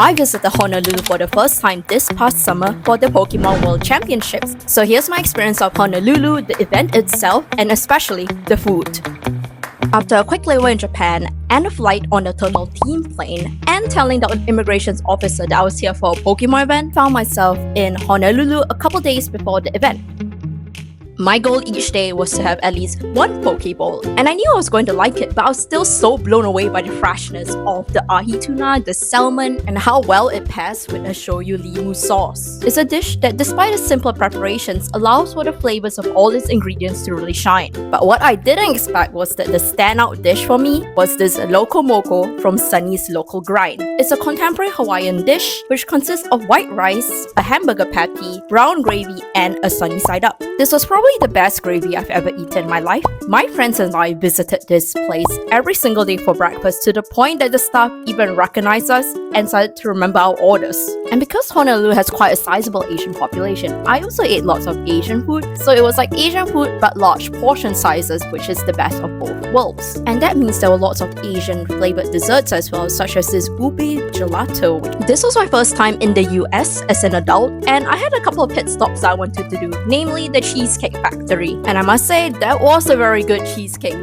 I visited Honolulu for the first time this past summer for the Pokemon World Championships. So here's my experience of Honolulu, the event itself, and especially the food. After a quick layover in Japan and a flight on the turtle theme plane, and telling the immigration officer that I was here for a Pokemon event, found myself in Honolulu a couple days before the event. My goal each day was to have at least one Pokeball, and I knew I was going to like it, but I was still so blown away by the freshness of the ahi tuna, the salmon, and how well it pairs with a shoyu limu sauce. It's a dish that, despite its simpler preparations, allows for the flavors of all its ingredients to really shine. But what I didn't expect was that the standout dish for me was this loco moco from Sunny's Local Grind. It's a contemporary Hawaiian dish which consists of white rice, a hamburger patty, brown gravy, and a sunny side up. This was probably the best gravy I've ever eaten in my life. My friends and I visited this place every single day for breakfast to the point that the staff even recognized us and started to remember our orders. And because Honolulu has quite a sizable Asian population, I also ate lots of Asian food, so it was like Asian food but large portion sizes, which is the best of both worlds. And that means there were lots of Asian flavored desserts as well, such as this ube gelato. This was my first time in the US as an adult, and I had a couple of pit stops I wanted to do, namely the Cheesecake Factory. And I must say, that was a very good cheesecake.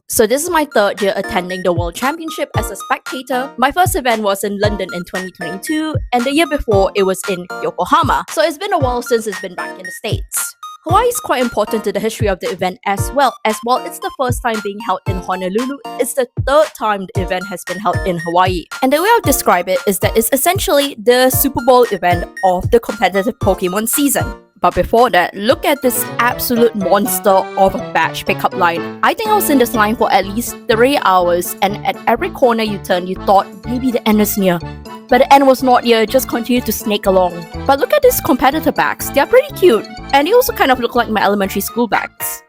So this is my third year attending the World Championship as a spectator. My first event was in London in 2022, and the year before it was in Yokohama. So it's been a while since it's been back in the States. Hawaii is quite important to the history of the event as well, as while it's the first time being held in Honolulu, it's the third time the event has been held in Hawaii. And the way I'll describe it is that it's essentially the Super Bowl event of the competitive Pokemon season. But before that, look at this absolute monster of a badge pickup line. I think I was in this line for at least 3 hours, and at every corner you turn, you thought maybe the end is near. But the end was not near, it just continued to snake along. But look at these competitor bags, they're pretty cute. And they also kind of look like my elementary school bags.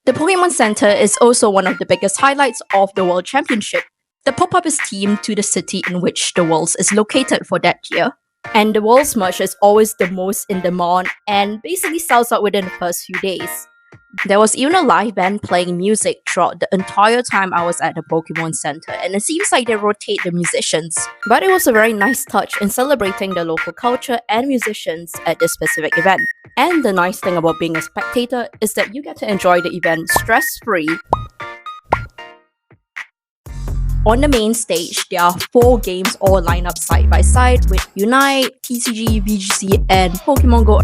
The Pokemon Center is also one of the biggest highlights of the World Championship. The pop-up is themed to the city in which the Worlds is located for that year. And the World's merch is always the most in demand and basically sells out within the first few days. There was even a live band playing music throughout the entire time I was at the Pokemon Center, and it seems like they rotate the musicians. But it was a very nice touch in celebrating the local culture and musicians at this specific event. And the nice thing about being a spectator is that you get to enjoy the event stress-free. On the main stage, there are 4 games all lined up side by side with Unite, TCG, VGC, and Pokemon Go.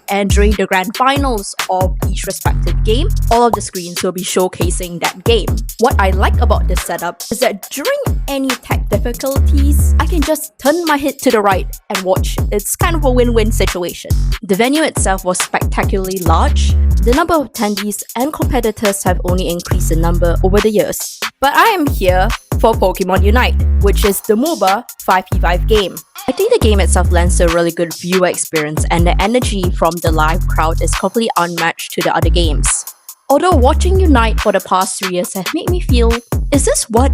And during the grand finals of each respective game, all of the screens will be showcasing that game. What I like about this setup is that during any tech difficulties, I can just turn my head to the right and watch. It's kind of a win-win situation. The venue itself was spectacularly large. The number of attendees and competitors have only increased in number over the years. But I am here for Pokemon Unite, which is the MOBA 5v5 game. I think the game itself lends a really good viewer experience, and the energy from the live crowd is completely unmatched to the other games. Although watching Unite for the past 3 years has made me feel, is this what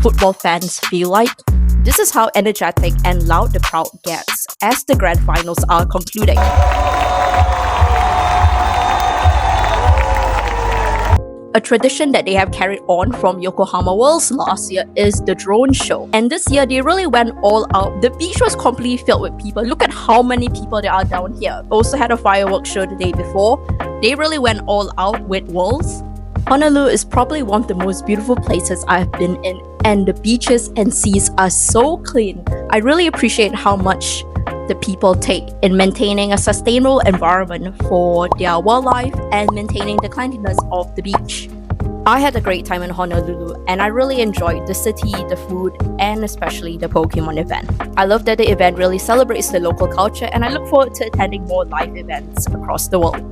football fans feel like? This is how energetic and loud the crowd gets as the grand finals are concluding. A tradition that they have carried on from Yokohama Worlds last year is the drone show. And this year, they really went all out. The beach was completely filled with people. Look at how many people there are down here. Also had a fireworks show the day before. They really went all out with Worlds. Honolulu is probably one of the most beautiful places I've been in. And the beaches and seas are so clean. I really appreciate how much the people take in maintaining a sustainable environment for their wildlife and maintaining the cleanliness of the beach. I had a great time in Honolulu, and I really enjoyed the city, the food, and especially the Pokemon event. I love that the event really celebrates the local culture, and I look forward to attending more live events across the world.